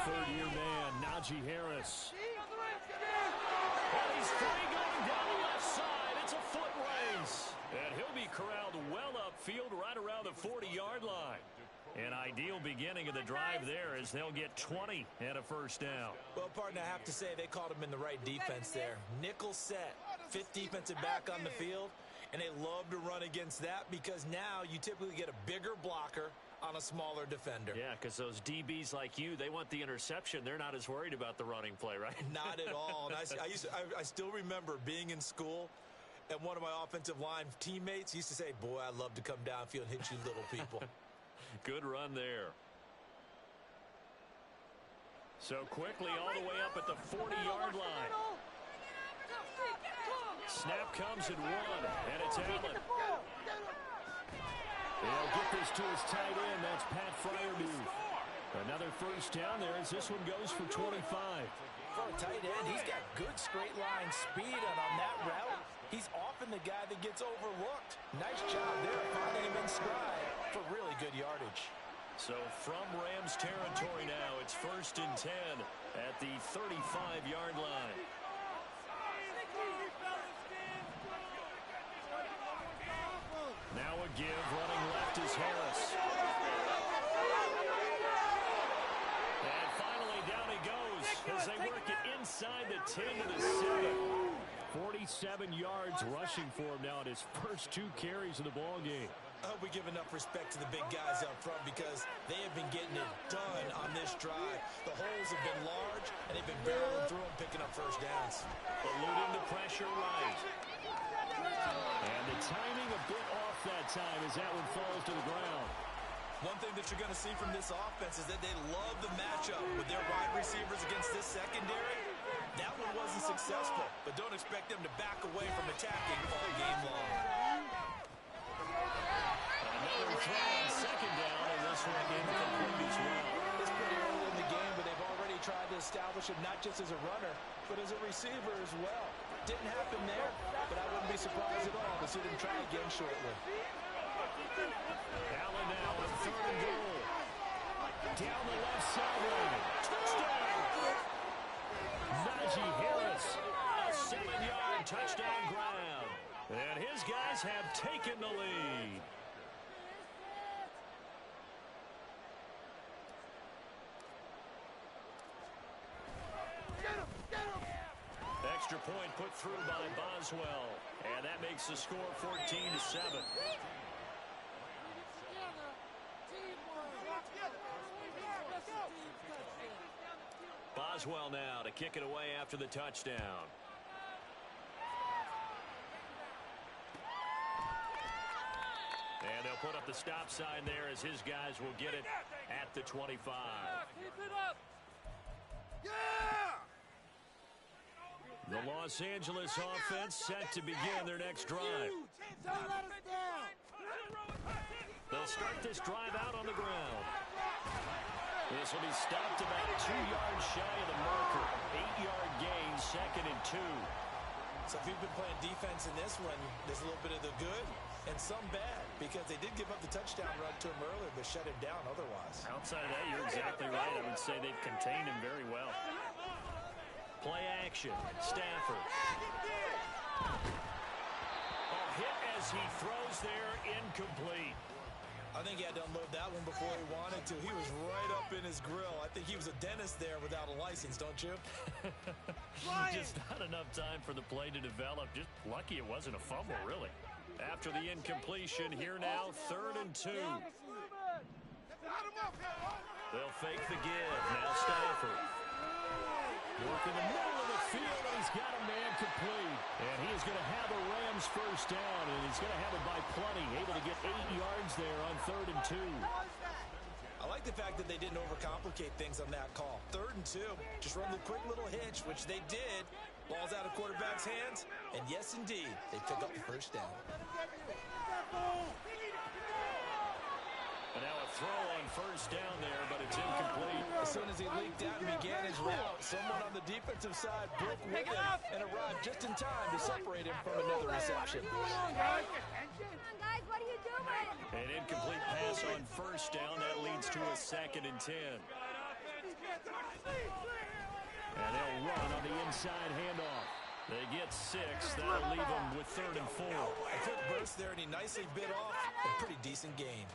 third-year man, Najee Harris. And he's free going down the left side. It's a foot race. And he'll be corralled well upfield right around the 40-yard line. An ideal beginning of the drive there as they'll get 20 and a first down. Well, partner, I have to say they called him in the right defense there. Nickel set, fifth defensive back on the field, and they love to run against that because now you typically get a bigger blocker on a smaller defender. Yeah, because those DBs like you, they want the interception. They're not as worried about the running play, right? Not at all. And I still remember being in school, and one of my offensive line teammates used to say, boy, I'd love to come downfield and hit you little people. Good run there. So quickly all the way up at the 40-yard line. Snap comes at 1, and it's Allen. He'll get this to his tight end. That's Pat Fryermuth. Another first down there as this one goes for 25. For a tight end, he's got good straight line speed, and on that route, he's often the guy that gets overlooked. Nice job there finding him in stride for really good yardage. So from Rams territory now, it's 1st and 10 at the 35-yard line. Now a give, running left is Harris. And finally down he goes as they work it inside the 10 to the 7. 47 yards rushing for him now in his first 2 carries of the ball game. I hope we give enough respect to the big guys up front because they have been getting it done on this drive. The holes have been large, and they've been barreling through them, picking up first downs. Eluding the pressure right. And the timing a bit off that time as that one falls to the ground. One thing that you're going to see from this offense is that they love the matchup with their wide receivers against this secondary. That one wasn't successful, but don't expect them to back away from attacking all game long. Another throw on second down, and this one incomplete as well. It's pretty early in the game, but they've already tried to establish him not just as a runner, but as a receiver as well. Didn't happen there, but I wouldn't be surprised at all to see them try again shortly. Allen now on 3rd and goal. Down the left sideline. Touchdown! Najee Harris, a 7-yard touchdown grab. And his guys have taken the lead. Extra point put through by Boswell. And that makes the score 14-7. Boswell now to kick it away after the touchdown. And they'll put up the stop sign there as his guys will get it at the 25. Keep it up. Yeah! The Los Angeles offense set to begin their next drive. Don't let us down. They'll start this drive out on the ground. This will be stopped about 2 yards shy of the marker. 8-yard gain, 2nd and 2. So if you've been playing defense in this one, there's a little bit of the good and some bad because they did give up the touchdown run to him earlier, but shut him down otherwise. Outside of that, you're exactly right. I would say they've contained him very well. Play action. Stafford. A hit as he throws there, incomplete. I think he had to unload that one before he wanted to. He was right up in his grill. I think he was a dentist there without a license, don't you? Just not enough time for the play to develop. Just lucky it wasn't a fumble, really. After the incompletion, here now, 3rd and 2. They'll fake the give. Now Stafford. Working the middle of the field, and he's got a man complete. And he is going to have a Rams first down, and he's going to have it by plenty. Able to get 8 yards there on 3rd and 2. I like the fact that they didn't overcomplicate things on that call. 3rd and 2, just run the quick little hitch, which they did. Ball's out of quarterback's hands, and yes, indeed, they pick up the first down. And now a throw on first down there, but it's incomplete. As soon as he leaked out and began his route, someone on the defensive side broke with him and arrived just in time to separate him from another reception. Come on, guys. What are you doing? An incomplete pass on first down. That leads to a 2nd and 10. And they'll run on the inside handoff. They get 6. That'll leave them with 3rd and 4. A quick burst there, and he nicely bit off a pretty decent gain.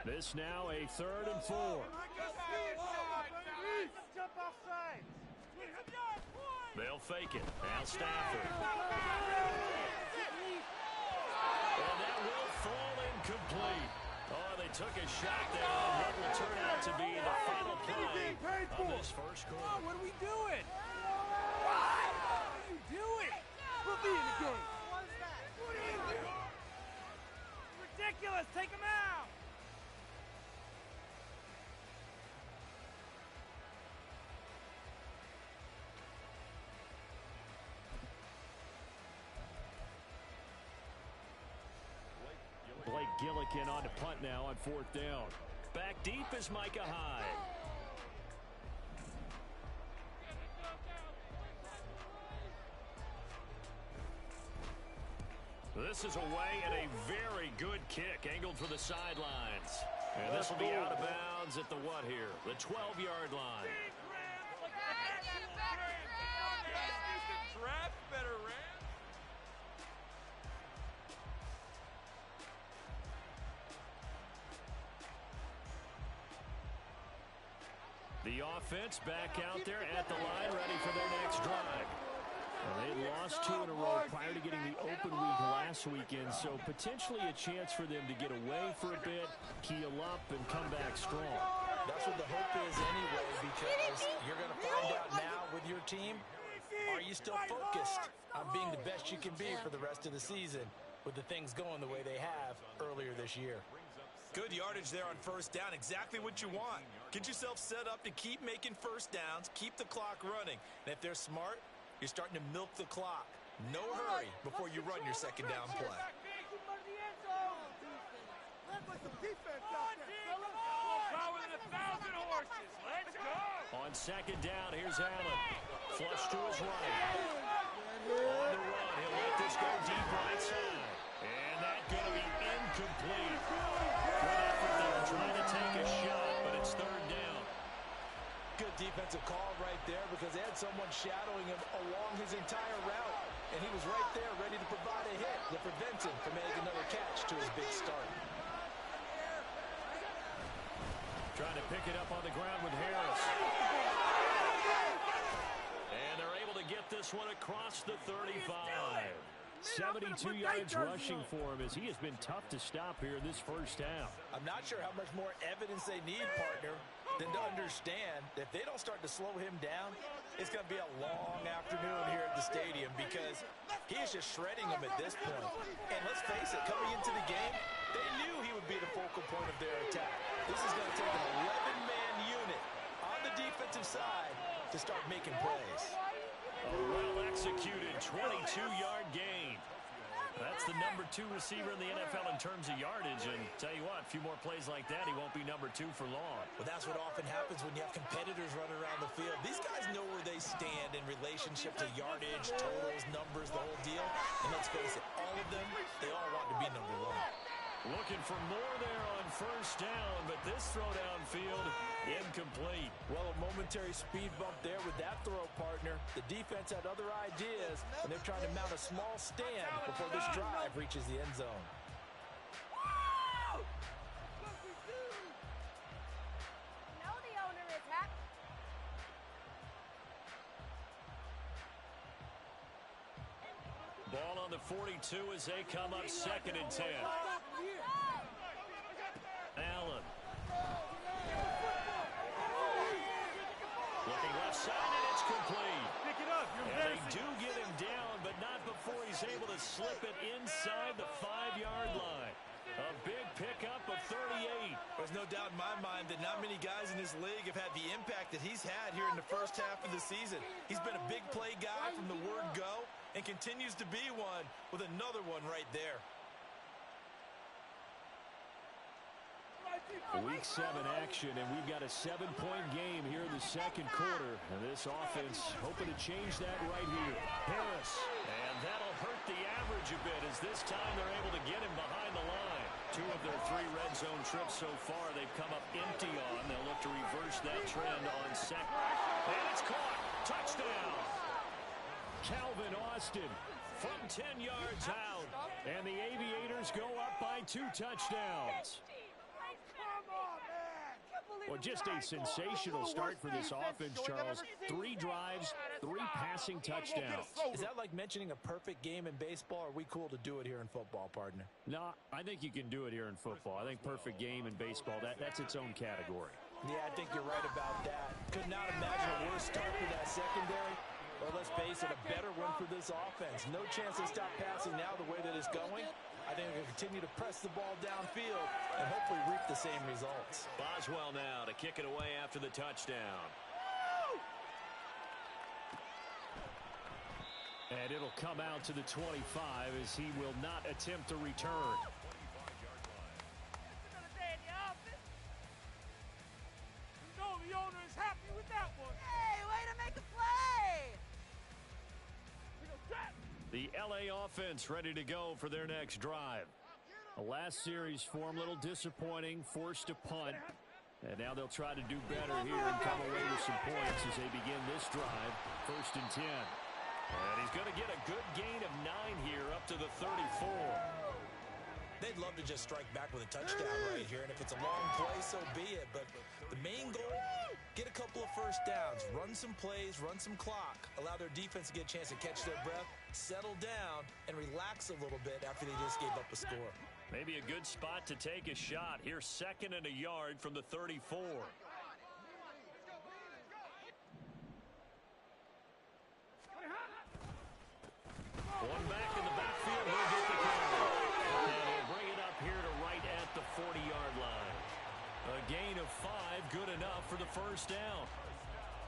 This now a 3rd and 4. They'll fake it. Now Stafford. And that will fall incomplete. Oh, they took a shot there on what will turn out to be the final play of this first quarter. Oh, what are we doing? What are you doing? We'll be in the game. What are you doing? Ridiculous. Take him out. Blake Gillikin on to punt now on 4th down. Back deep is Micah Hyde. This is away and a very good kick angled for the sidelines. And this will be out of bounds at the what here? The 12-yard line. Draft better, Ram. The offense back out there at the line, ready for their next drive. Well, they lost 2 in a row prior to getting the open week last weekend, so potentially a chance for them to get away for a bit, heal up, and come back strong. That's what the hope is anyway, because you're going to find out now with your team, are you still focused on being the best you can be for the rest of the season with the things going the way they have earlier this year? Good yardage there on 1st down, exactly what you want. Get yourself set up to keep making 1st downs, keep the clock running. And if they're smart, you're starting to milk the clock. No hurry before you run your 2nd down play. Power than 1,000 horses. Let's go. On 2nd down, here's Allen. Flush to his right. On the run, he'll let this go deep right side. And that's going to be incomplete. Good effort there, trying to take a shot, but it's 3rd down. Good defensive call right there because they had someone shadowing him along his entire route. And he was right there ready to provide a hit that prevents him from making another catch to his big start. Trying to pick it up on the ground with Harris. And they're able to get this one across the 35. 72 yards rushing for him as he has been tough to stop here in this 1st half. I'm not sure how much more evidence they need, partner, than to understand that if they don't start to slow him down, it's going to be a long afternoon here at the stadium because he is just shredding them at this point. And let's face it, coming into the game, they knew he would be the focal point of their attack. This is going to take an 11-man unit on the defensive side to start making plays. A well-executed 22-yard gain. That's the number 2 receiver in the NFL in terms of yardage. And tell you what, a few more plays like that, he won't be number 2 for long. Well, that's what often happens when you have competitors running around the field. These guys know where they stand in relationship to yardage, totals, numbers, the whole deal. And let's face it, all of them, they all want to be number 1. Looking for more there on 1st down, but this throw downfield, incomplete. Well, a momentary speed bump there with that throw, partner. The defense had other ideas, and they're trying to mount a small stand before this drive reaches the end zone. No, the owner is happy. Ball on the 42 as they come up 2nd and 10. Allen. Looking left side, and it's complete. Pick it up. And they do get him down, but not before he's able to slip it inside the 5-yard line. A big pickup of 38. There's no doubt in my mind that not many guys in this league have had the impact that he's had here in the 1st half of the season. He's been a big play guy from the word go and continues to be one with another one right there. Week 7 action, and we've got a 7-point game here in the 2nd quarter. And this offense hoping to change that right here. Harris, and that'll hurt the average a bit as this time they're able to get him behind the line. 2 of their 3 red zone trips so far, they've come up empty on. They'll look to reverse that trend on second. And it's caught. Touchdown. Calvin Austin from 10 yards out. And the Aviators go up by 2 touchdowns. Well, just a sensational start for this offense, Charles. 3 drives, 3 passing touchdowns. Is that like mentioning a perfect game in baseball? Or are we cool to do it here in football, partner? No, I think you can do it here in football. I think perfect game in baseball, that's its own category. Yeah, I think you're right about that. Could not imagine a worse start for that secondary. Well, let's face it, a better one for this offense. No chance to stop passing now the way that it's going. I think they're going to continue to press the ball downfield and hopefully reap the same results. Boswell now to kick it away after the touchdown. And it'll come out to the 25 as he will not attempt to return. The owner is happy with that one. Hey, way to make a play! The LA offense ready to go for their next drive. The last series for them, a little disappointing, forced to punt. And now they'll try to do better here and come away with some points as they begin this drive. 1st and 10. And he's going to get a good gain of 9 here up to the 34. They'd love to just strike back with a touchdown right here, and if it's a long play, so be it. But the main goal, get a couple of first downs, run some plays, run some clock, allow their defense to get a chance to catch their breath, settle down, and relax a little bit after they just gave up a score. Maybe a good spot to take a shot. Here's 2nd and a yard from the 34. One back in the backfield. He'll get the carry. And he'll bring it up here to right at the 40-yard line. A gain of 5, good enough for the first down.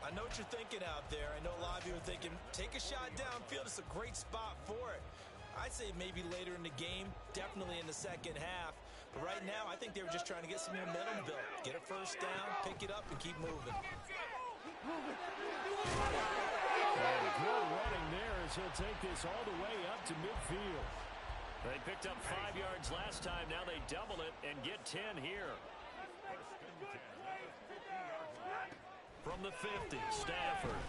I know what you're thinking out there. I know a lot of you are thinking, take a shot downfield. It's a great spot for it. I'd say maybe later in the game, definitely in the second half. But right now, I think they were just trying to get some momentum built. Get a first down, pick it up, and keep moving. And good running there as he'll take this all the way up to midfield. They picked up 5 yards last time. Now they double it and get 10 here. From the 50, Stafford.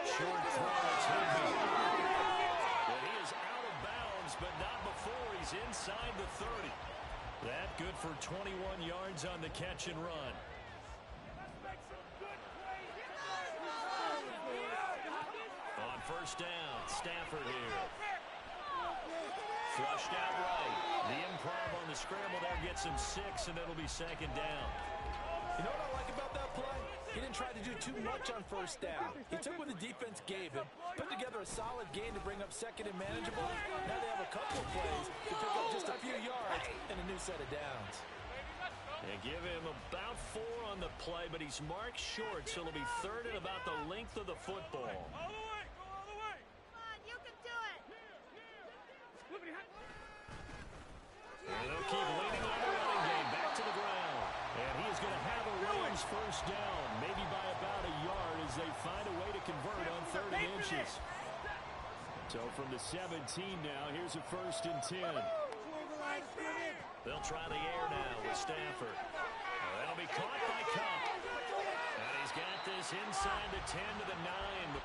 Short throw, it's Higby. And he is out of bounds, but not before he's inside the 30. That good for 21 yards on the catch and run. On first down, Stafford here. Flushed out right. The improv on the scramble there gets him 6, and it'll be 2nd down. You know what I like about that play? He didn't try to do too much on first down. He took what the defense gave him, put together a solid game to bring up 2nd and manageable. Now they have a couple of plays to pick up just a few yards and a new set of downs. They give him about 4 on the play, but he's marked short, so it'll be 3rd and about the length of the football. All the way, go all the way. Come on, you can do it. And they'll keep leaning on the running game. Back to the ground. And he is going to have a Rams first down, maybe by about a yard as they find a way to convert on 3rd and inches. So from the 17 now, here's a 1st and 10. They'll try the air now with Stafford. That'll be caught by Cup. And he's got this inside the 10 to the 9.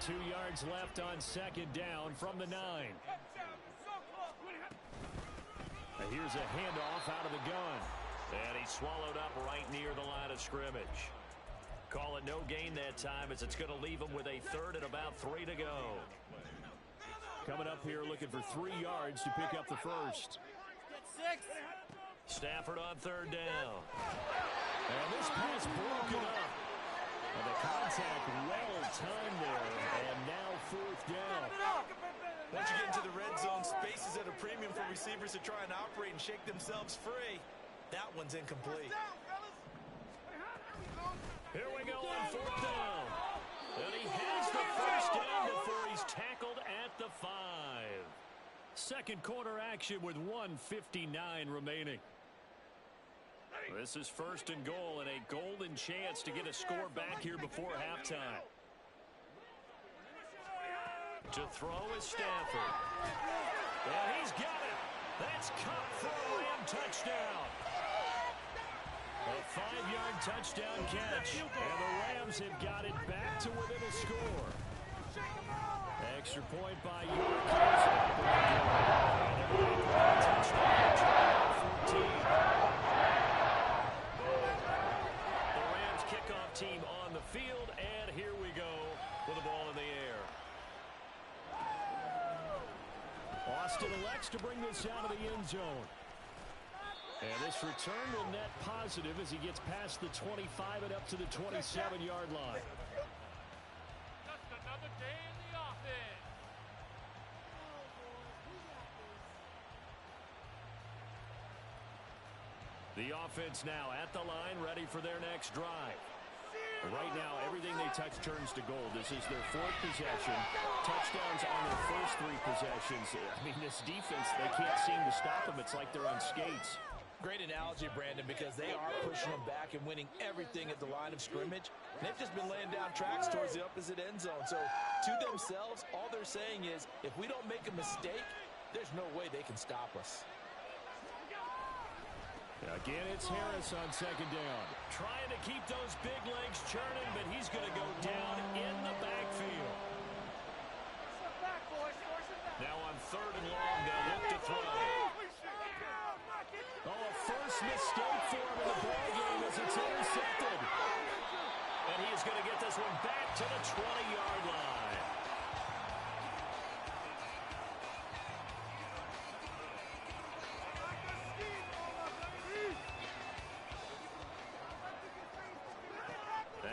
2 yards left on second down from the 9. Here's a handoff out of the gun. And he's swallowed up right near the line of scrimmage. Call it no gain that time as it's going to leave him with a third and about 3 to go. Coming up here looking for 3 yards to pick up the first. Get 6. Stafford on third down. And this pass broken up. And the contact well timed there. And now fourth down. Once you get into the red zone, space is at a premium for receivers to try and operate and shake themselves free. That one's incomplete. Here we go on fourth down. And he has the first down before he's tackled at the 5. Second quarter action with 1:59 remaining. This is first and goal and a golden chance to get a score back here before halftime. To throw is Stafford. And he's got it. That's caught for a Ram touchdown. A 5-yard touchdown catch. And the Rams have got it back to within a score. Extra point by York. Touchdown. 14. The Rams kickoff team on the field. And here we go with the ball in the air. Austin elects to bring this out of the end zone. And this return will net positive as he gets past the 25 and up to the 27-yard line. Just another day in the office. The offense now at the line, ready for their next drive. Right now, everything they touch turns to gold. This is their 4th possession. Touchdowns on their first 3 possessions. I mean, this defense, they can't seem to stop them. It's like they're on skates. Great analogy, Brandon, because they are pushing them back and winning everything at the line of scrimmage. And they've just been laying down tracks towards the opposite end zone. So to themselves, all they're saying is, if we don't make a mistake, there's no way they can stop us. Again, it's Harris on second down. Trying to keep those big legs churning, but he's going to go down in the backfield. Now on third and long, they'll look to throw. Oh, a first mistake for him in the ballgame as it's intercepted. And he is going to get this one back to the 20-yard line.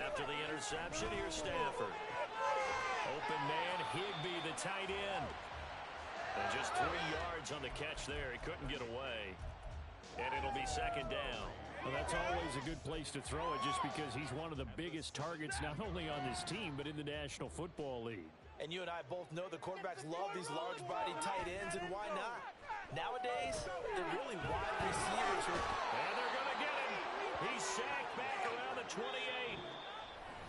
After the interception, here's Stafford. Open man, Higbee, the tight end. And just 3 yards on the catch there. He couldn't get away. And it'll be second down. Well, that's always a good place to throw it just because he's one of the biggest targets not only on this team but in the National Football League. And you and I both know the quarterbacks love these large-bodied tight ends, and why not? Nowadays, they're really wide receivers. And they're going to get him. He's sacked back around the 28.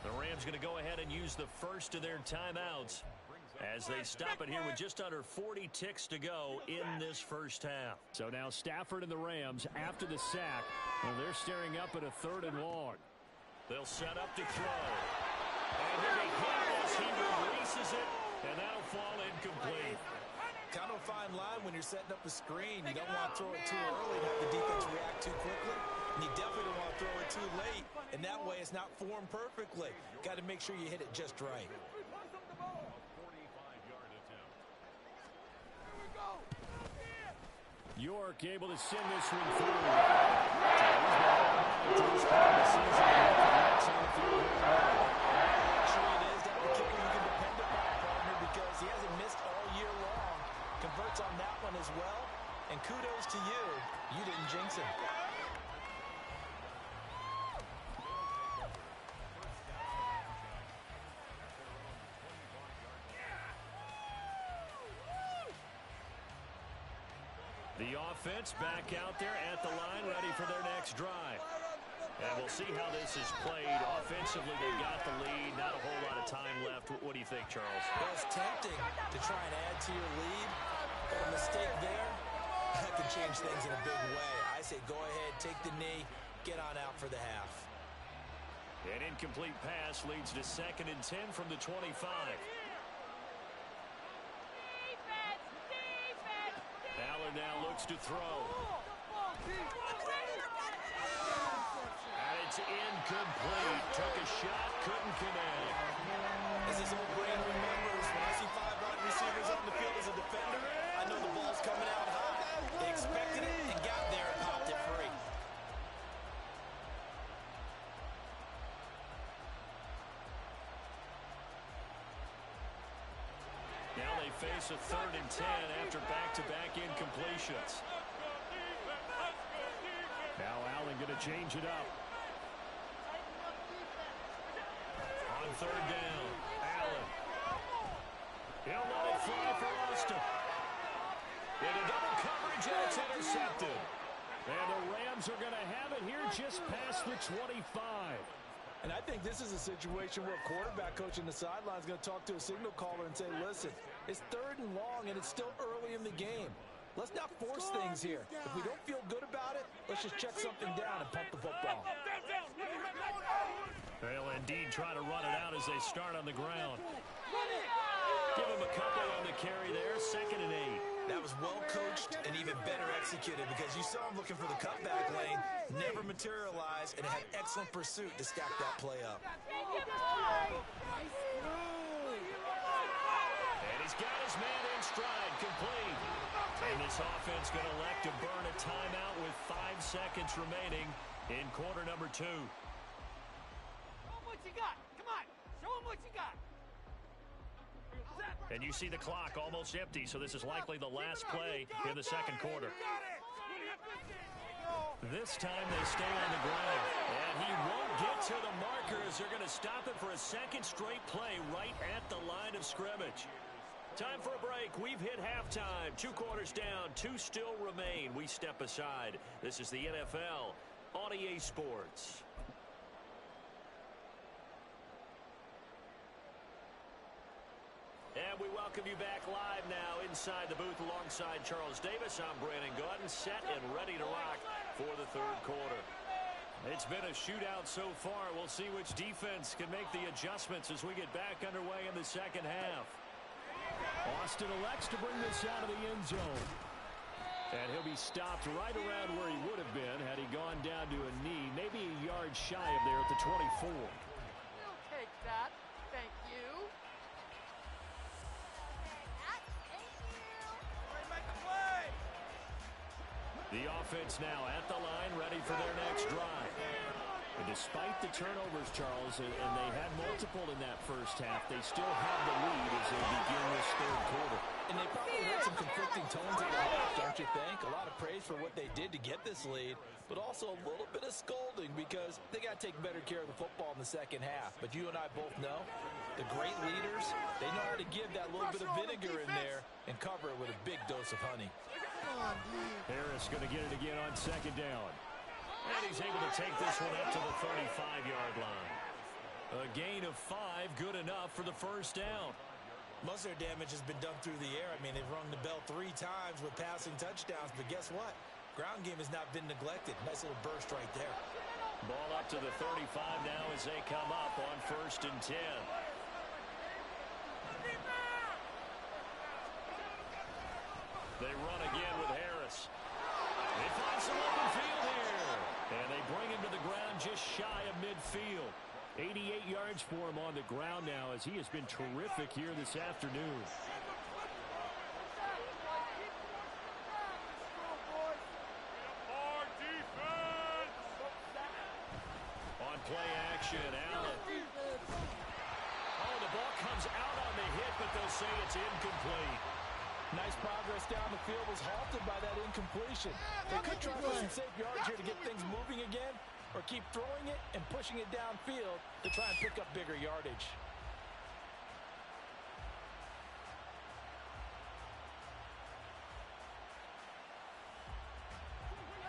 The Rams going to go ahead and use the first of their timeouts as they stop it here with just under 40 ticks to go in this first half. So now Stafford and the Rams, after the sack, well, they're staring up at a third and long. They'll set up to throw. And he'll be hit as he releases it, and that'll fall incomplete. Kind of a fine line when you're setting up a screen. You don't want to throw it too early and have the defense react too quickly. And you definitely don't want to throw it too late. And that way it's not formed perfectly. Got to make sure you hit it just right. York able to send this one through. Actually, it is that the kicker you can depend upon, partner, because he hasn't missed all year long. Converts on that one as well. And kudos to you. You didn't jinx him. The offense back out there at the line, ready for their next drive. And we'll see how this is played. Offensively, they've got the lead. Not a whole lot of time left. What do you think, Charles? Well, it's tempting to try and add to your lead. But a mistake there, that could change things in a big way. I say go ahead, take the knee, get on out for the half. An incomplete pass leads to 2nd and 10 from the 25. Allen now looks to throw. And it's incomplete. Took a shot, couldn't connect. As his old brain remembers, when I see 5 wide receivers on the field as a defender, I know the ball's coming out high. They expected it and got there and popped it free. Now they face a 3rd and 10 after back-to-back incompletions. Now Allen going to change it up. On 3rd down, Allen. He'll let it fly for Austin. Into double coverage, and it's intercepted. And the Rams are going to have it here just past the 25. And I think this is a situation where a quarterback coach on the sideline is going to talk to a signal caller and say, listen, it's 3rd and long, and it's still early in the game. Let's not force things here. If we don't feel good about it, let's just check something down and pump the football. They'll indeed try to run it out as they start on the ground. Give him a couple on the carry there, 2nd and 8. That was well coached and even better executed because you saw him looking for the cutback lane, never materialized, and had excellent pursuit to stack that play up. And he's got his man in stride, complete. And this offense going to elect to burn a timeout with 5 seconds remaining in quarter number 2. Show him what you got. Come on. Show him what you got. And you see the clock almost empty, so this is likely the last play in the 2nd quarter. This time they stay on the ground. And he won't get to the marker as they're going to stop it for a 2nd straight play right at the line of scrimmage. Time for a break. We've hit halftime. 2 quarters down. 2 still remain. We step aside. This is the NFL on EA Sports. And we welcome you back live now inside the booth alongside Charles Davis. I'm Brandon Gordon, set and ready to rock for the 3rd quarter. It's been a shootout so far. We'll see which defense can make the adjustments as we get back underway in the 2nd half. Austin elects to bring this out of the end zone. And he'll be stopped right around where he would have been had he gone down to a knee, maybe a yard shy of there at the 24. We'll take that. Thank you. The offense now at the line, ready for their next drive. And despite the turnovers, Charles, and they had multiple in that first half, they still have the lead as they begin this 3rd quarter. And they probably heard some conflicting tones in the half, don't you think? A lot of praise for what they did to get this lead, but also a little bit of scolding because they got to take better care of the football in the 2nd half. But you and I both know the great leaders, they know how to give that little bit of vinegar in there and cover it with a big dose of honey. Harris going to get it again on 2nd down. And he's able to take this one up to the 35-yard line. A gain of 5, good enough for the 1st down. Most of their damage has been done through the air. I mean, they've rung the bell 3 times with passing touchdowns, but guess what? Ground game has not been neglected. Nice little burst right there. Ball up to the 35 now as they come up on 1st and 10. They run again with Harris. They find some open field here. And they bring him to the ground just shy of midfield. 88 yards for him on the ground now as he has been terrific here this afternoon. On play action, Allen. Oh, the ball comes out on the hit, but they'll say it's incomplete. Nice progress down the field was halted by that incompletion. They could try for some safe yards here to get things moving again, or keep throwing it and pushing it downfield to try and pick up bigger yardage.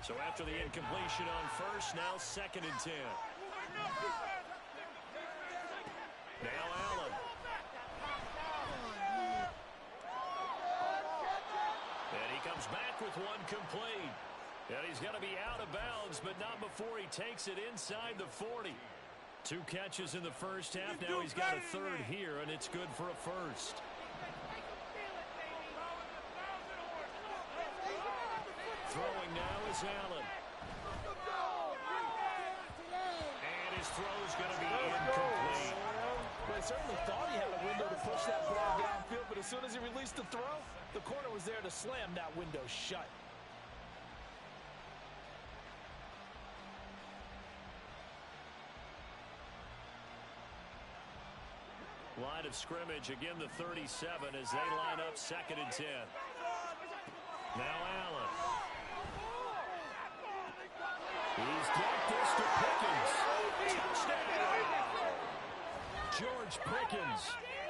So after the incompletion on 1st, now 2nd and 10. Now Allen. And he comes back with one complete. And he's going to be out of bounds, but not before he takes it inside the 40. 2 catches in the first half. Now he's got a 3rd here, and it's good for a 1st. Throwing now is Allen. And his throw's going to be incomplete. Well, I certainly thought he had a window to push that ball downfield, but as soon as he released the throw, the corner was there to slam that window shut. Line of scrimmage, again the 37 as they line up 2nd and 10. Now Allen. He's got this to Pickens. Touchdown! George Pickens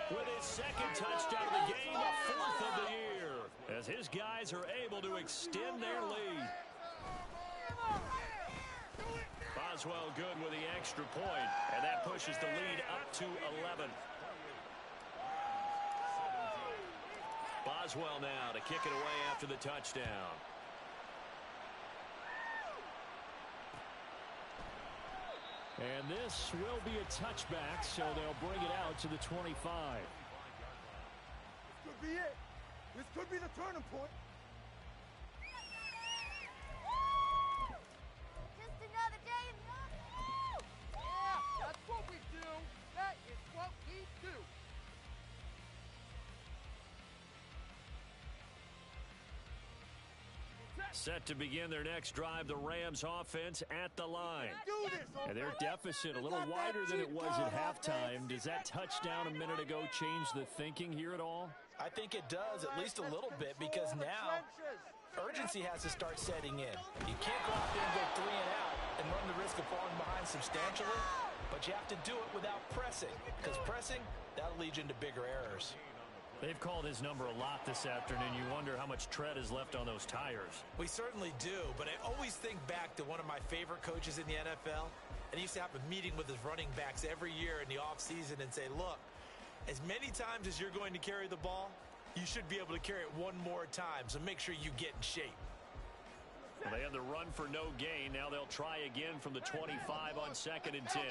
with his 2nd touchdown of the game, a 4th of the year, as his guys are able to extend their lead. Boswell good with the extra point, and that pushes the lead up to 11. Boswell now to kick it away after the touchdown. And this will be a touchback, so they'll bring it out to the 25. This could be it. This could be the turning point. Just another day in the office. Yeah, that's what we do. That is what we do. Set to begin their next drive, the Rams offense at the line. And their deficit a little wider than it was at halftime. Does that touchdown a minute ago change the thinking here at all? I think it does, at least a little bit, because now urgency has to start setting in. You can't go out there and go 3 and out and run the risk of falling behind substantially, but you have to do it without pressing, because pressing, that'll lead you into bigger errors. They've called his number a lot this afternoon. You wonder how much tread is left on those tires. We certainly do, but I always think back to one of my favorite coaches in the NFL, and he used to have a meeting with his running backs every year in the offseason and say, look, as many times as you're going to carry the ball, you should be able to carry it one more time, so make sure you get in shape. Well, they had the run for no gain. Now they'll try again from the 25 on 2nd and 10.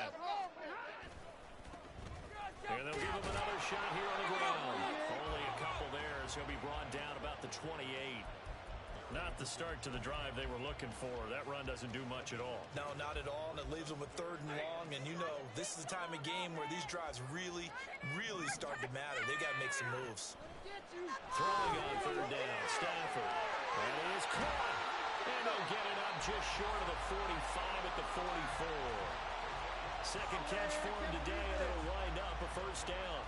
And they'll give him another shot here on the ground. Only a couple there as he'll be brought down about the 28. Not the start to the drive they were looking for. That run doesn't do much at all. No, not at all, and it leaves them with 3rd and long, and you know this is the time of game where these drives really, really start to matter. They got to make some moves. Throwing on 3rd down, Stafford. And he is caught. And they'll get it up just short of the 45 at the 44. 2nd catch for him today, and it'll wind up a 1st down.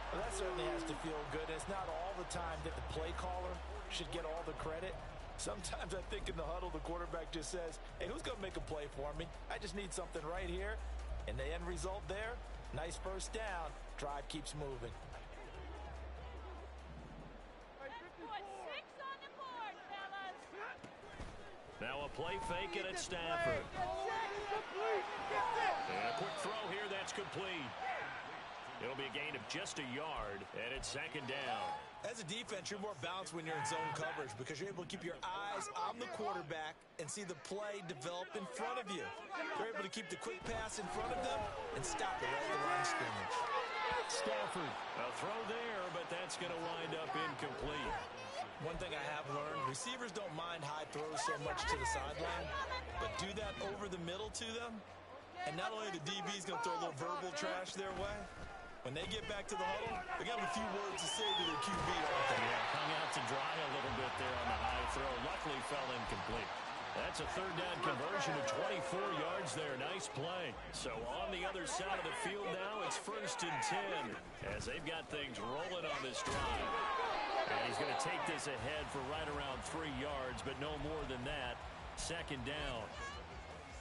Well, that certainly has to feel good. It's not all the time that the play caller should get all the credit. Sometimes I think in the huddle, the quarterback just says, hey, who's going to make a play for me? I just need something right here. And the end result there, nice 1st down. Drive keeps moving. Now a play fake and it's Stafford. And a quick throw here, that's complete. It'll be a gain of just a yard, and it's 2nd down. As a defense, you're more balanced when you're in zone coverage because you're able to keep your eyes on the quarterback and see the play develop in front of you. You're able to keep the quick pass in front of them and stop it right at the line of scrimmage. Stafford, a throw there, but that's going to wind up incomplete. One thing I have learned, receivers don't mind high throws so much to the sideline, but do that over the middle to them, and not only the DB's going to throw a little verbal trash their way, when they get back to the huddle, they got a few words to say to their QB, aren't they? Yeah, hung out to dry a little bit there on the high throw. Luckily fell incomplete. That's a 3rd down conversion of 24 yards there. Nice play. So on the other side of the field now, it's 1st and 10 as they've got things rolling on this drive. And he's going to take this ahead for right around 3 yards, but no more than that. 2nd down.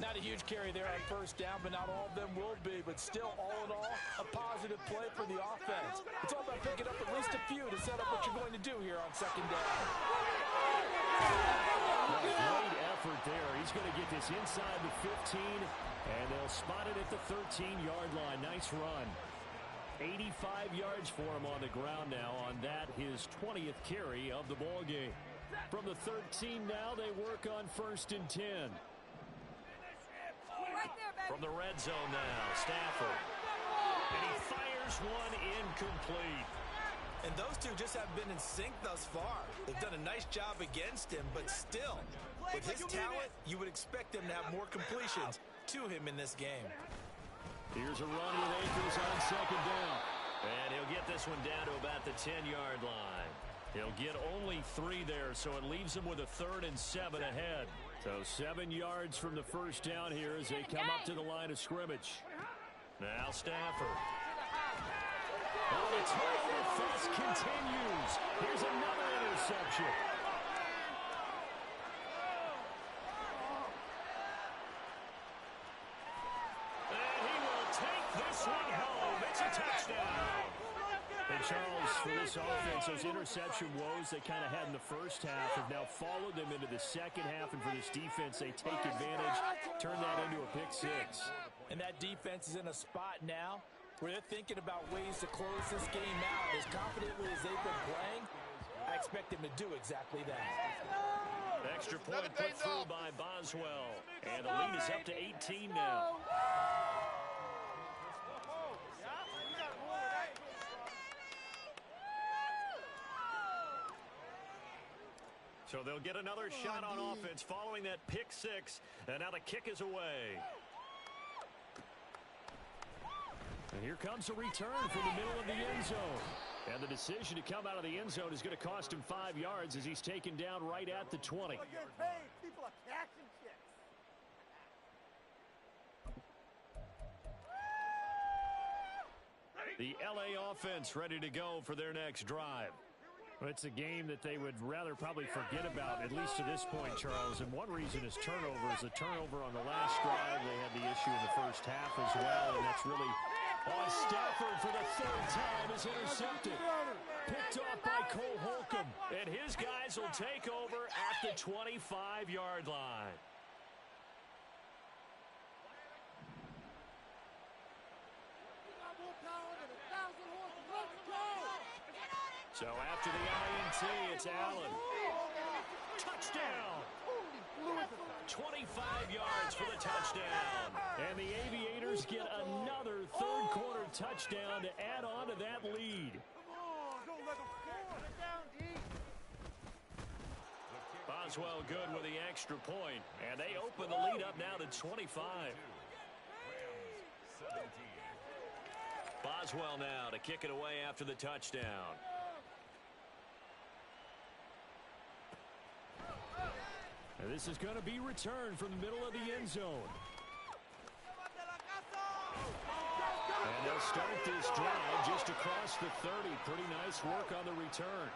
Not a huge carry there on 1st down, but not all of them will be. But still, all in all, a positive play for the offense. It's all about picking up at least a few to set up what you're going to do here on 2nd down. Great effort there. He's going to get this inside the 15, and they'll spot it at the 13-yard line. Nice run. 85 yards for him on the ground now on that, his 20th carry of the ball game. From the 13 now, they work on 1st and 10. From the red zone now, Stafford. And he fires one incomplete. And those two just haven't been in sync thus far. They've done a nice job against him, but still, with his talent, you would expect them to have more completions to him in this game. Here's a run with Akers on second down. And he'll get this one down to about the 10-yard line. He'll get only 3 there, so it leaves him with a 3rd and 7 ahead. So 7 yards from the first down here as they come up to the line of scrimmage. Now Stafford. Oh, the turnover fest continues. Here's another interception. And he will take this one home. It's a touchdown. And Charles, for this offense, those interception woes they kind of had in the first half have now followed them into the second half. And for this defense, they take advantage, turn that into a pick 6. And that defense is in a spot now where they're thinking about ways to close this game out. As confidently as they've been playing, I expect them to do exactly that. Extra point put through by Boswell. And the lead is up to 18 now. So they'll get another shot on offense following that pick 6. And now the kick is away. And here comes a return from the middle of the end zone. And the decision to come out of the end zone is going to cost him 5 yards as he's taken down right at the 20. People are catching chicks. The LA offense ready to go for their next drive. Well, it's a game that they would rather probably forget about, at least to this point, Charles. And one reason is turnovers. The turnover on the last drive, they had the issue in the first half as well, and that's really... Oh, Stafford for the 3rd time is intercepted. Picked off by Cole Holcomb. And his guys will take over at the 25-yard line. So after the INT, it's Allen. Touchdown! 25 yards for the touchdown. And the Aviators get another third-quarter touchdown to add on to that lead. Boswell good with the extra point. And they open the lead up now to 25. Boswell now to kick it away after the touchdown. And this is going to be returned from the middle of the end zone. And they'll start this drive just across the 30. Pretty nice work on the return.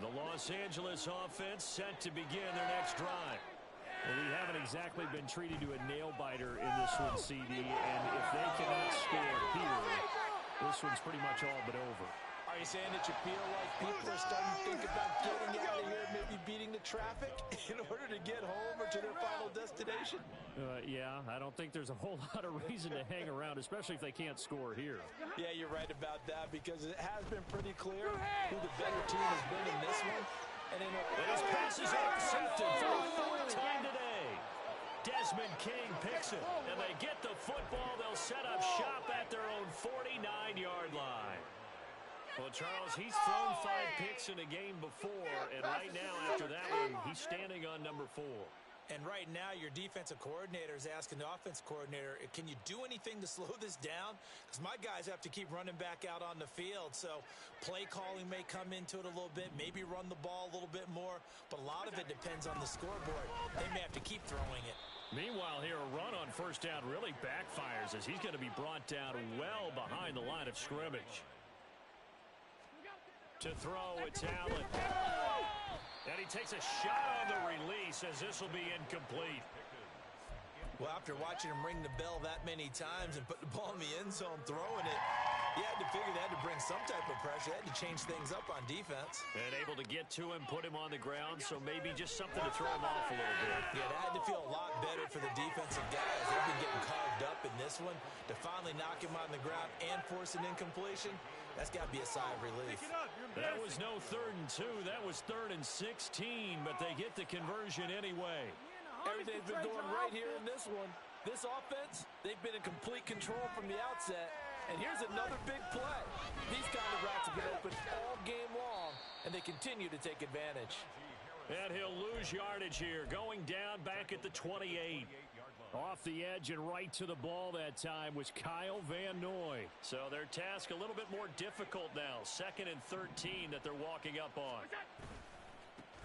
The Los Angeles offense set to begin their next drive. Well, we haven't exactly been treated to a nail-biter in this one, CD. And if they cannot score here, this one's pretty much all but over. Are you saying that you feel like people are starting to think about getting out of here, maybe beating the traffic in order to get home or to their final destination? Yeah, I don't think there's a whole lot of reason to hang around, especially if they can't score here. Yeah, you're right about that because it has been pretty clear who the better team has been in this one. And in those passes are intercepted for the 4th time today. Desmond King picks it, and they get the football. They'll set up shop at their own 49-yard line. Well, Charles, he's thrown 5 picks in a game before, and right now, after that one, he's standing on number 4. And right now, your defensive coordinator is asking the offensive coordinator, can you do anything to slow this down? Because my guys have to keep running back out on the field. So play calling may come into it a little bit, maybe run the ball a little bit more, but a lot of it depends on the scoreboard. They may have to keep throwing it. Meanwhile, here, a run on first down really backfires as he's going to be brought down well behind the line of scrimmage. To throw, it's Allen. And he takes a shot on the release as this will be incomplete. Well, after watching him ring the bell that many times and put the ball in the end zone throwing it, you had to figure they had to bring some type of pressure. They had to change things up on defense. And able to get to him, put him on the ground, so maybe just something to throw him off a little bit. Yeah, that had to feel a lot better for the defensive guys. They've been getting carved up in this one. To finally knock him on the ground and force an incompletion, that's got to be a sigh of relief. That was no 3rd and 2. That was 3rd and 16, but they get the conversion anyway. Everything's been going right here in this one. This offense, they've been in complete control from the outset. And here's another big play. These kind of routes have been open all game long, and they continue to take advantage. And he'll lose yardage here, going down back at the 28. Off the edge and right to the ball that time was Kyle Van Noy. So their task a little bit more difficult now. 2nd and 13 that they're walking up on.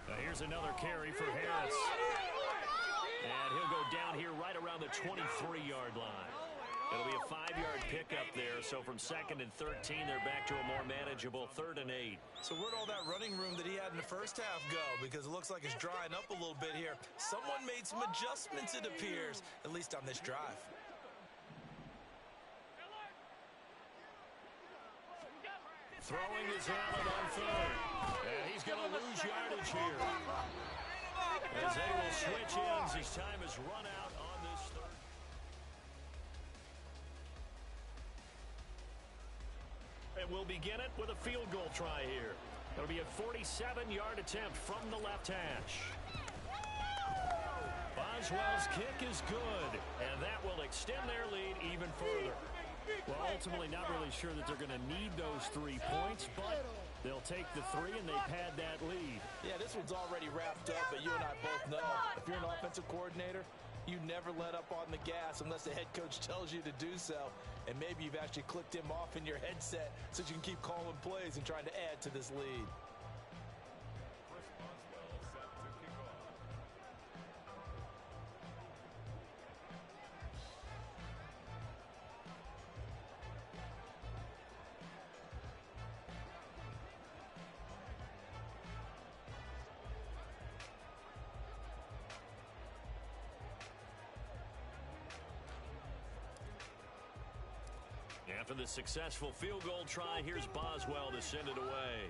Now here's another carry for Harris. And he'll go down here right around the 23-yard line. It'll be a 5-yard pickup there. So from 2nd and 13, they're back to a more manageable 3rd and 8. So where'd all that running room that he had in the first half go? Because it looks like it's drying up a little bit here. Someone made some adjustments, it appears, at least on this drive. Throwing is Allen on 3rd. And he's going to lose yardage here. As they will switch ends as time is run out on this 3rd. And we'll begin it with a field goal try here. It'll be a 47-yard attempt from the left hash. Boswell's kick is good, and that will extend their lead even further. Well, ultimately not really sure that they're going to need those 3 points, but they'll take the 3 and they pad that lead. Yeah, this one's already wrapped up, but you and I both know if you're an offensive coordinator, you never let up on the gas unless the head coach tells you to do so. And maybe you've actually clicked him off in your headset so you can keep calling plays and trying to add to this lead. After the successful field goal try, here's Boswell to send it away.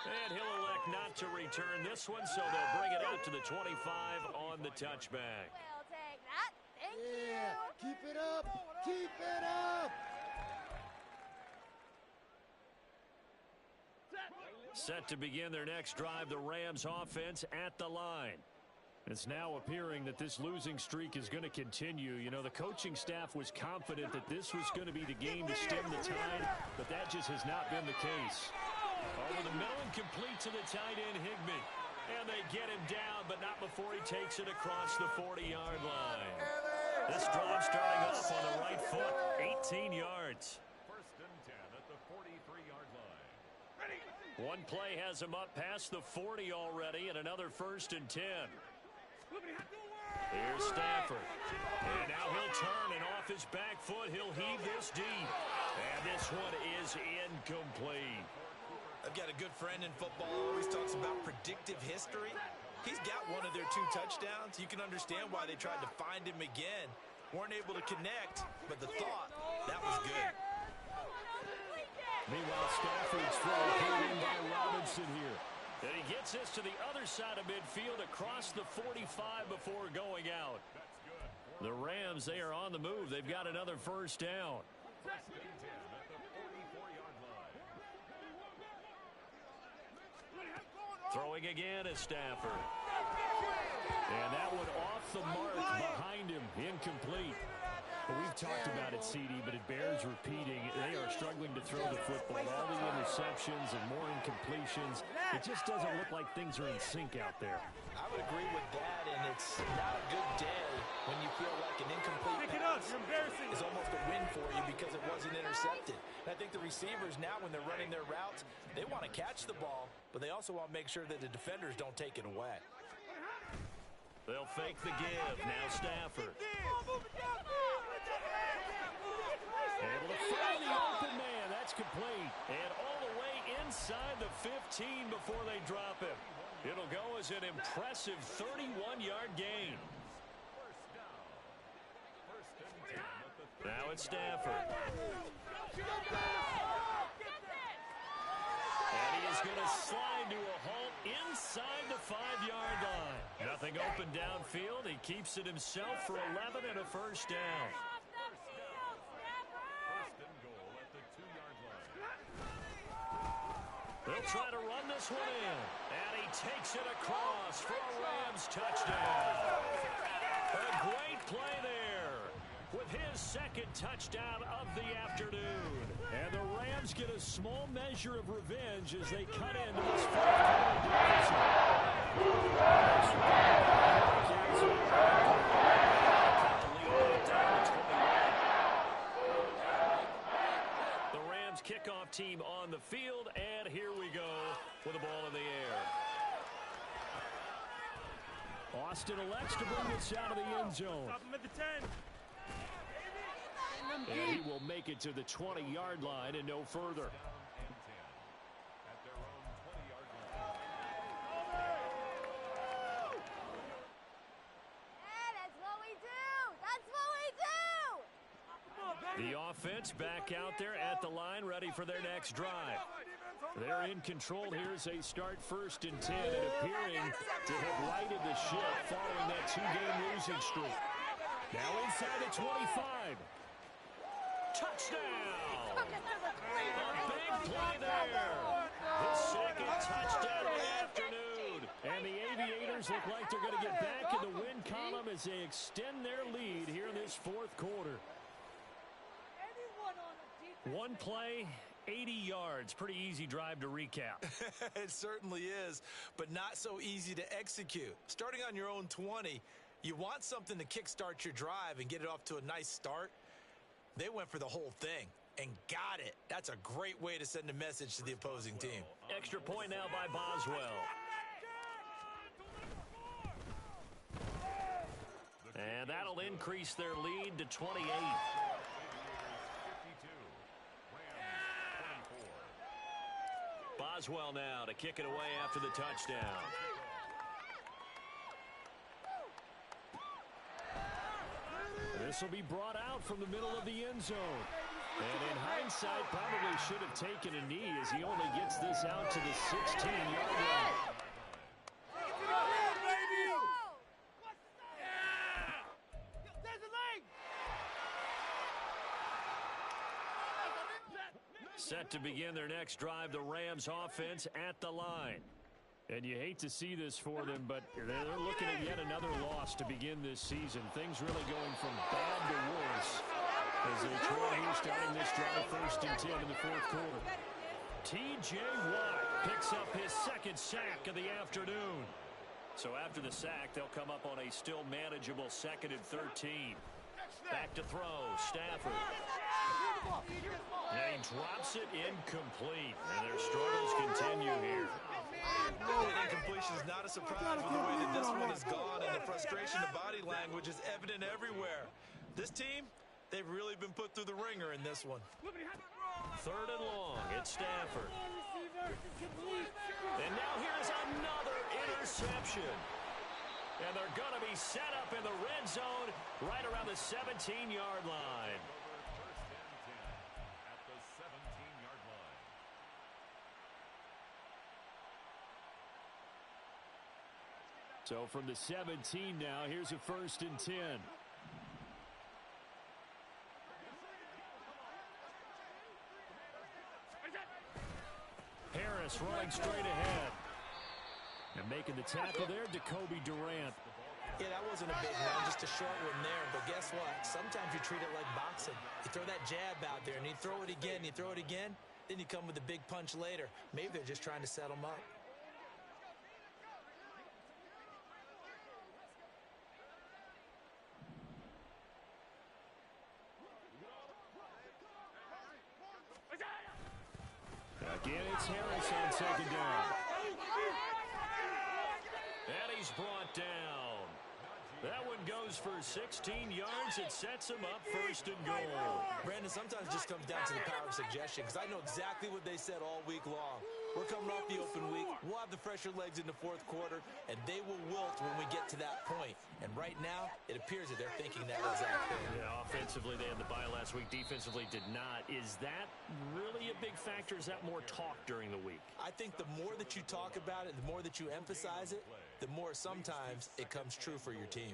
And he'll elect not to return this one, so they'll bring it out to the 25 on the touchback. We'll take that. Thank you. Keep it up. Keep it up. Set to begin their next drive, the Rams offense at the line. It's now appearing that this losing streak is going to continue. You know, the coaching staff was confident that this was going to be the game to stem the tide, but that just has not been the case. Over the middle and complete to the tight end, Higbee. And they get him down, but not before he takes it across the 40-yard line. This drive starting off on the right foot, 18 yards. 1st and 10 at the 43-yard line. One play has him up past the 40 already, and another 1st and 10. Here's Stafford. And now he'll turn, and off his back foot, he'll heave this deep. And this one is incomplete. I've got a good friend in football who always talks about predictive history. He's got one of their 2 touchdowns. You can understand why they tried to find him again. Weren't able to connect, but the thought, that was good. Meanwhile, Stafford's throw pulled in by Robinson here. And he gets this to the other side of midfield across the 45 before going out. The Rams, they are on the move. They've got another 1st down. 1st and 10 at the 44-yard line. Throwing again is Stafford. And that one off the mark behind him. Incomplete. Well, we've talked about it, CD, but it bears repeating. They are struggling to throw the football. All the interceptions and more incompletions. It just doesn't look like things are in sync out there. I would agree with that, and it's not a good day when you feel like an incomplete pass is almost a win for you because it wasn't intercepted. And I think the receivers now, when they're running their routes, they want to catch the ball, but they also want to make sure that the defenders don't take it away. They'll fake the give. Now Stafford. Able to find the open man. That's complete. And all the way inside the 15 before they drop him. It'll go as an impressive 31-yard gain. Now it's Stafford. And he is going to slide to a halt inside the 5-yard line. Nothing open downfield. He keeps it himself for 11 and a 1st down. They'll try to run this one in. And he takes it across for a Rams touchdown. A great play there with his second touchdown of the afternoon. And the Rams get a small measure of revenge as they cut into this fourth quarter The Rams kickoff team on the field, and here we go with the ball in the air. Austin elects to bring this out of the end zone. Stop him at the 10. And he will make it to the 20-yard line and no further. The offense back out there at the line, ready for their next drive. They're in control. Here's a start 1st and 10, and appearing to have righted the ship following that 2-game losing streak. Now inside the 25. Touchdown! A big play there. The second touchdown of the afternoon. And the Aviators look like they're going to get back in the win column as they extend their lead here in this fourth quarter. One play, 80 yards. Pretty easy drive to recap. It certainly is, but not so easy to execute. Starting on your own 20, you want something to kickstart your drive and get it off to a nice start. They went for the whole thing and got it. That's a great way to send a message to the opposing team. Extra point now by Boswell. And that'll increase their lead to 28. Boswell now to kick it away after the touchdown. This will be brought out from the middle of the end zone. And in hindsight, probably should have taken a knee as he only gets this out to the 16-yard line. Set to begin their next drive, the Rams offense at the line. And you hate to see this for them, but they're looking at yet another loss to begin this season. Things really going from bad to worse as they trail here starting this drive 1st and 10 in the fourth quarter. T.J. Watt picks up his second sack of the afternoon. So after the sack, they'll come up on a still manageable 2nd and 13. Back to throw, Stafford. And he drops it incomplete. And their struggles continue here. Incompletion is not a surprise with the way that this one has gone, and the frustration of body language is evident everywhere. This team, they've really been put through the ringer in this one. 3rd and long, it's Stafford. And now here's another interception. And they're going to be set up in the red zone right around the 17-yard line. So from the 17 now, here's a 1st and 10. Harris running straight ahead. And making the tackle there, Jacoby Durant. Yeah, that wasn't a big one, just a short one there. But guess what? Sometimes you treat it like boxing. You throw that jab out there, and you throw it again, you throw it again, then you come with a big punch later. Maybe they're just trying to set them up. Again, it's Harris on 2nd down. And he's brought down. That one goes for 16 yards. It sets him up 1st and goal. Brandon, sometimes it just comes down to the power of suggestion, because I know exactly what they said all week long. We're coming off the open week. We'll have the fresher legs in the fourth quarter, and they will wilt when we get to that point. And right now, it appears that they're thinking that exact thing. Yeah, offensively, they had the bye last week. Defensively, did not. Is that really a big factor? Is that more talk during the week? I think the more that you talk about it, the more that you emphasize it, the more sometimes it comes true for your team.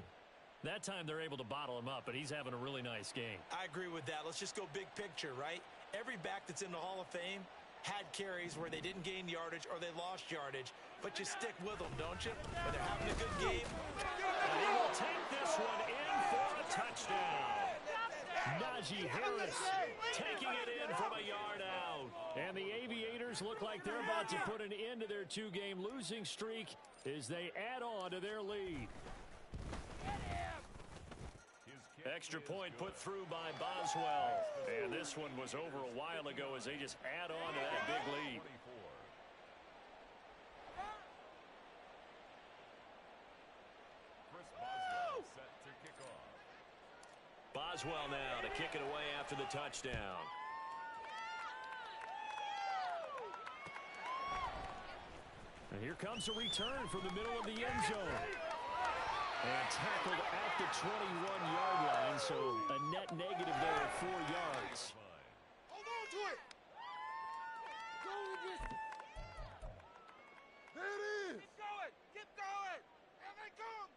That time they're able to bottle him up, but he's having a really nice game. I agree with that. Let's just go big picture, right? Every back that's in the Hall of Fame had carries where they didn't gain yardage or they lost yardage, but you stick with them, don't you? When they're having a good game. And he will take this one in for a touchdown. Najee Harris taking it in from a yard out. And the Aviators look like they're about to put an end to their two-game losing streak as they add on to their lead. Extra point put through by Boswell. And this one was over a while ago as they just add on to that big lead. Boswell now to kick it away after the touchdown. And here comes a return from the middle of the end zone. And tackled at the 21-yard line, so a net negative there of 4 yards. Hold on to it. There it is. Keep going. Keep going. Here they come.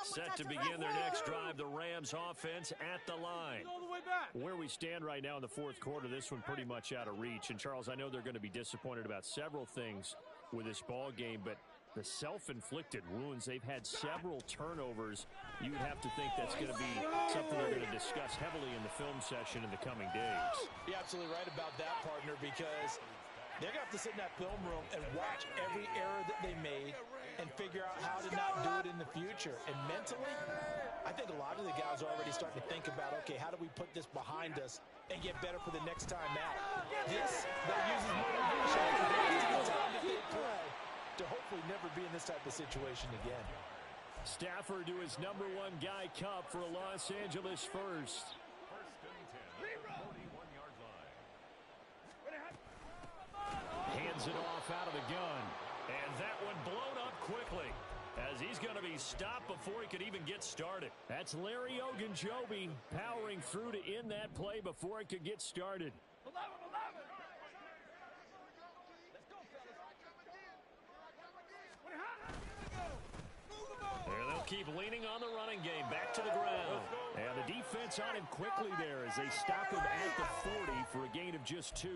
Set to begin their next drive, the Rams offense at the line. All the way back. Where we stand right now in the fourth quarter, this one pretty much out of reach. And, Charles, I know they're going to be disappointed about several things with this ball game, but the self-inflicted wounds, they've had several turnovers. You would have to think that's going to be something they're going to discuss heavily in the film session in the coming days. You're absolutely right about that, partner, because they're going to have to sit in that film room and watch every error that they made and figure out how to not do it in the future. And mentally, I think a lot of the guys are already starting to think about, okay, how do we put this behind us and get better for the next time out? This, that uses motivation to the time that they play to hopefully never be in this type of situation again. Stafford to his #1 guy Cup for a Los Angeles first. Hands it off out of the gun. And that one blown up quickly as he's going to be stopped before he could even get started. That's Larry Ogunjobi powering through to end that play before it could get started. 11. And they'll keep leaning on the running game back to the ground. And the defense on him quickly there as they stop him at the 40 for a gain of just 2.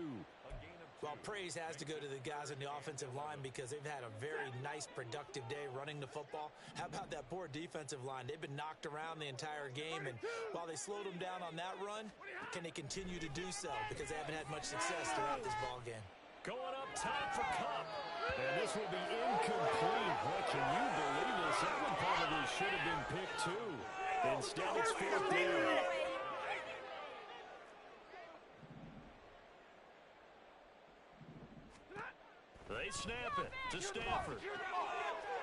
Well, praise has to go to the guys on the offensive line because they've had a very nice, productive day running the football. How about that poor defensive line? They've been knocked around the entire game, and while they slowed them down on that run, can they continue to do so? Because they haven't had much success throughout this ball game. Going up top for Cup. And this will be incomplete. Boy, can you believe this? That one probably should have been picked too. Instead, it's 4th down. They snap it to Stafford.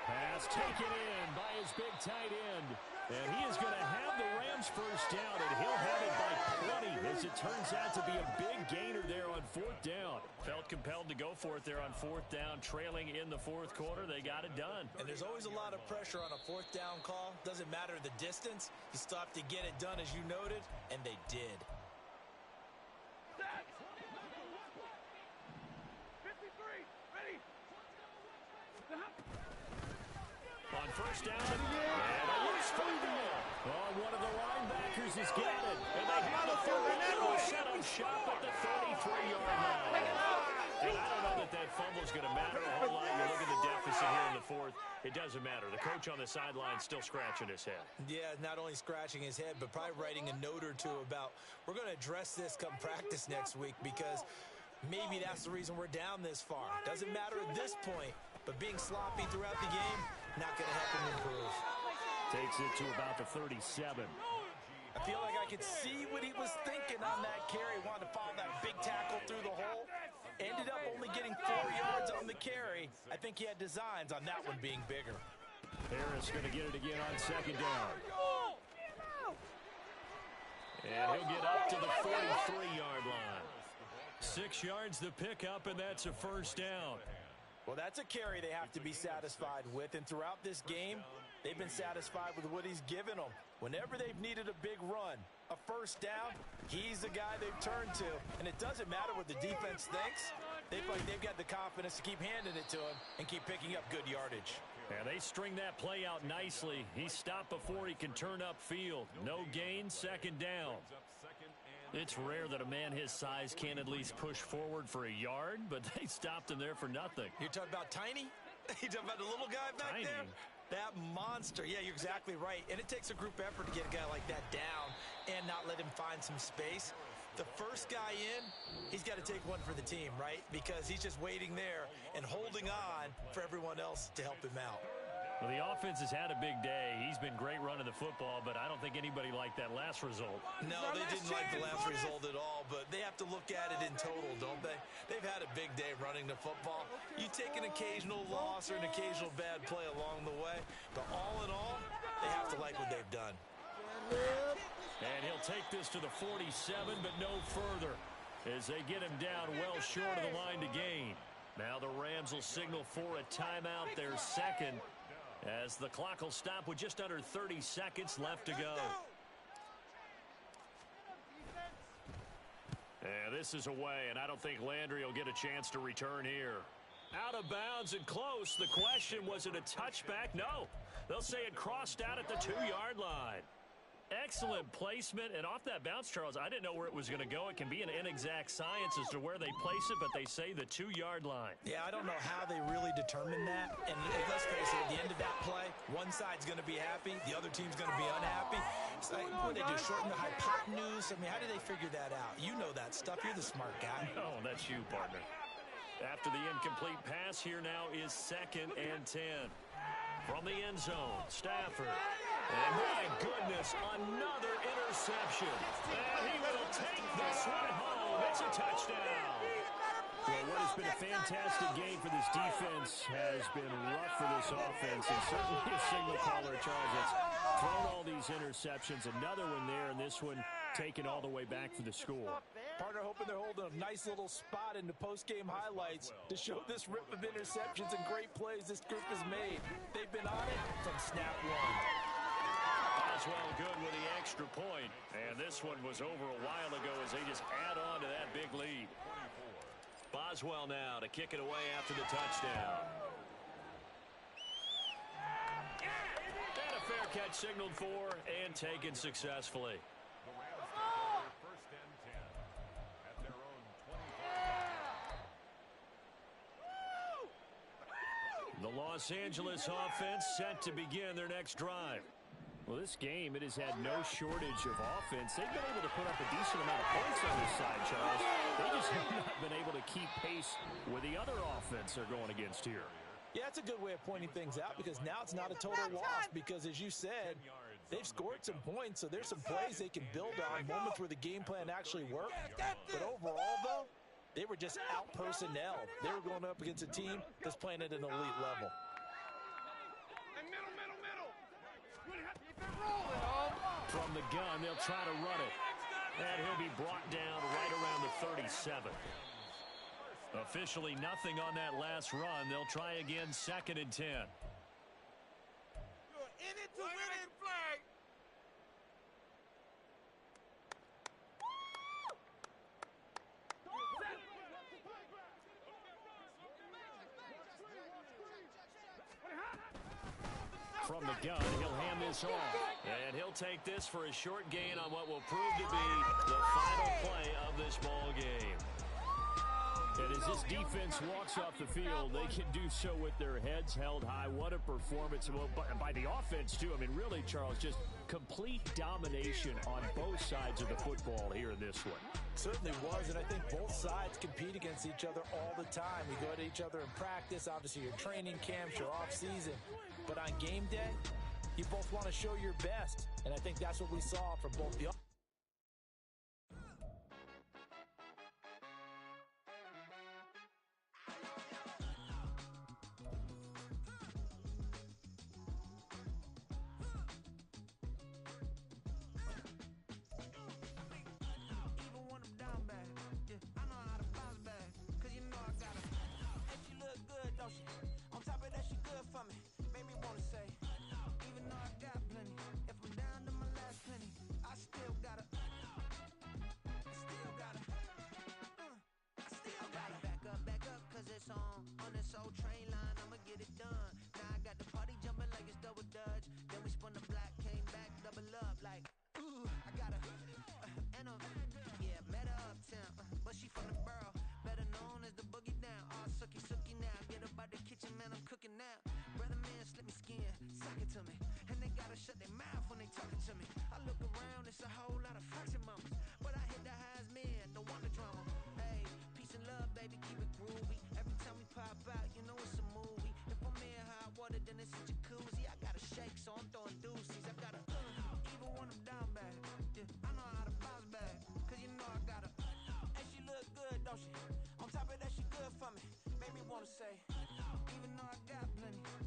Pass taken in by his big tight end. And he is going to have the Rams first down, and he'll have it by 20 as it turns out to be a big gainer there on 4th down. Felt compelled to go for it there on 4th down, trailing in the fourth quarter. They got it done. And there's always a lot of pressure on a 4th down call. Doesn't matter the distance. You still have to get it done, as you noted, and they did. 53. Ready. On 1st down, and a loose football. Oh, one of the linebackers has got it. And they have a third down, set up shop at the 33-yard line. And I don't know that fumble's going to matter a whole lot. You look at the deficit here in the fourth. It doesn't matter. The coach on the sideline still scratching his head. Yeah, not only scratching his head, but probably writing a note or two about, we're going to address this come practice next week because maybe that's the reason we're down this far. Doesn't matter at this point, but being sloppy throughout the game, not going to help him improve. Takes it to about the 37. I feel like I could see what he was thinking on that carry. Wanted to follow that big tackle through the hole. Ended up only getting 4 yards on the carry. I think he had designs on that one being bigger. Harris going to get it again on 2nd down. And he'll get up to the 43-yard line. 6 yards the pickup, and that's a 1st down. Well, that's a carry they have to be satisfied with. And throughout this game, they've been satisfied with what he's given them. Whenever they've needed a big run, a 1st down, he's the guy they've turned to. And it doesn't matter what the defense thinks. They've got the confidence to keep handing it to him and keep picking up good yardage. And they string that play out nicely. He stopped before he can turn upfield. No gain, 2nd down. It's rare that a man his size can't at least push forward for a yard, but they stopped him there for nothing. You're talking about Tiny? You're talking about the little guy back Tiny. there? That monster. Yeah, you're exactly right. And it takes a group effort to get a guy like that down and not let him find some space. The first guy in, he's got to take one for the team, right? Because he's just waiting there and holding on for everyone else to help him out. Well, the offense has had a big day. He's been great running the football, but I don't think anybody liked that last result. No, they didn't like the last result at all, but they have to look at it in total, don't they? They've had a big day running the football. You take an occasional loss or an occasional bad play along the way, but all in all, they have to like what they've done. And he'll take this to the 47, but no further as they get him down well short of the line to gain. Now the Rams will signal for a timeout, their second, as the clock will stop with just under 30 seconds left to go. And this is away, and I don't think Landry will get a chance to return here. Out of bounds and close. The question, was it a touchback? No. They'll say it crossed out at the 2-yard line. Excellent placement, and off that bounce, Charles, I didn't know where it was going to go. It can be an inexact science as to where they place it, but they say the 2-yard line. Yeah, I don't know how they really determine that. And let's face it, at the end of that play, one side's going to be happy, the other team's going to be unhappy. It's like, what do they do, shorten the hypotenuse? I mean, how do they figure that out? You know that stuff. You're the smart guy. Oh, that's you, partner. After the incomplete pass, here now is 2nd and 10. From the end zone, Stafford. And my goodness, another interception. And he will take this one home. It's a touchdown. Well, what has been a fantastic game for this defense has been rough for this offense. And certainly a signal caller, Charles, that's thrown all these interceptions. Another one there, and this one taken all the way back for the score. Partner hoping they're holding a nice little spot in the post-game highlights to show this rip of interceptions and great plays this group has made. They've been on it from snap one. Boswell good with the extra point. And this one was over a while ago as they just add on to that big lead. Boswell now to kick it away after the touchdown. And a fair catch signaled for and taken successfully. The Los Angeles offense set to begin their next drive. Well, this game, it has had no shortage of offense. They've been able to put up a decent amount of points on this side, Charles. They just have not been able to keep pace with the other offense they're going against here. Yeah, that's a good way of pointing things out because now it's not a total loss because, as you said, they've scored some points, so there's some plays they can build on, moments where the game plan actually worked. But overall, though, they were just out personnel. They were going up against a team that's playing at an elite level. From the gun, they'll try to run it. And he'll be brought down right around the 37. Officially nothing on that last run. They'll try again, 2nd and 10. You're in it to win it. Flag. From the gun, he'll hand this off. And he'll take this for a short gain on what will prove to be the final play of this ball game. And as this defense walks off the field, they can do so with their heads held high. What a performance by the offense, too. I mean, really, Charles, just complete domination on both sides of the football here in this one. Certainly was, and I think both sides compete against each other all the time. We go to each other in practice, obviously your training camps, your off-season. But on game day, you both want to show your best, and I think that's what we saw from both the but she from the borough. Better known as the boogie down. All sucky now. Get up out the kitchen, man, I'm cooking now. Brother man, slip me skin, sock it to me. And they gotta shut their mouth when they talking to me. I look around, it's a whole lot of fraction mamas. But I hit the highs, man, don't want the drama. Hey, peace and love, baby, keep it groovy. Every time we pop out, you know it's a movie. If I'm in hot water, then it's a jacuzzi. I gotta shake, so I'm throwing deuces. I gotta even when I'm down bad. Yeah, I know how to bounce back, cause you know I gotta and she look good, don't she? On top of that, she good for me. Make me wanna say, even though I got plenty,